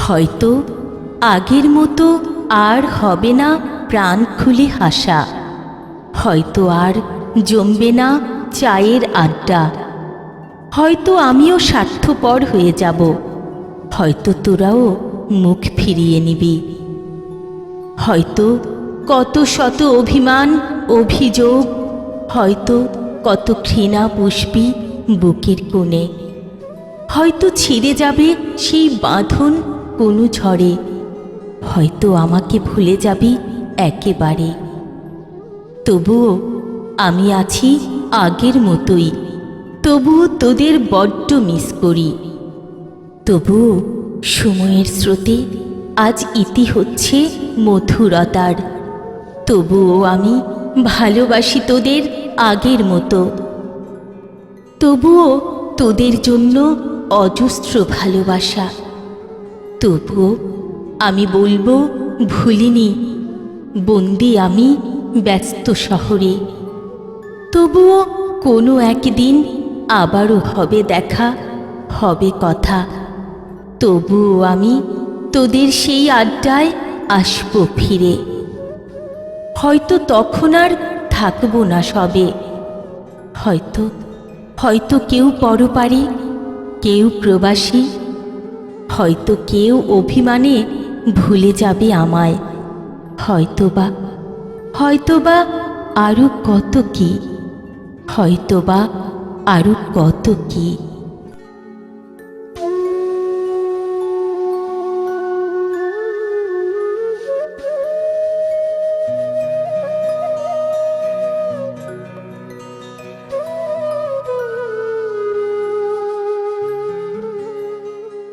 হয়তো আগের মতো আর হবে না প্রাণ খুলে হাসা, হয়তো আর জমবে না চায়ের আড্ডা, হয়তো আমিও স্বার্থপর হয়ে যাব, হয়তো তোরাও মুখ ফিরিয়ে নিবি। হয়তো কত শত অভিমান অভিযোগ, হয়তো কত ঘৃণা পুষ্পি বুকের কোণে, হয়তো ছিঁড়ে যাবে সেই বাঁধন কোনো ঝড়ে, হয়তো আমাকে ভুলে যাবি একেবারে। তবুও আমি আছি আগের মতোই, তবুও তোদের বড্ড মিস করি। তবুও সময়ের স্রোতে আজ ইতি হচ্ছে মধুরতার, তবুও আমি ভালোবাসি তোদের আগের মতো। তবুও তোদের জন্য অজস্র ভালোবাসা, তবুও আমি বলবো ভুলিনি, বন্দি আমি ব্যস্ত শহরে। তবুও কোনো একদিন আবারও হবে দেখা, হবে কথা, তবুও আমি তোদের সেই আড্ডায় আসবো ফিরে। হয়তো তখন আর থাকবো না সবে, হয়তো হয়তো কেউ পরপারে, কেউ প্রবাসী, হয়তো কেউ অভিমানে ভুলে যাবে আমায়, হয়তোবা আরো কত কি, হয়তোবা আরো কত কি।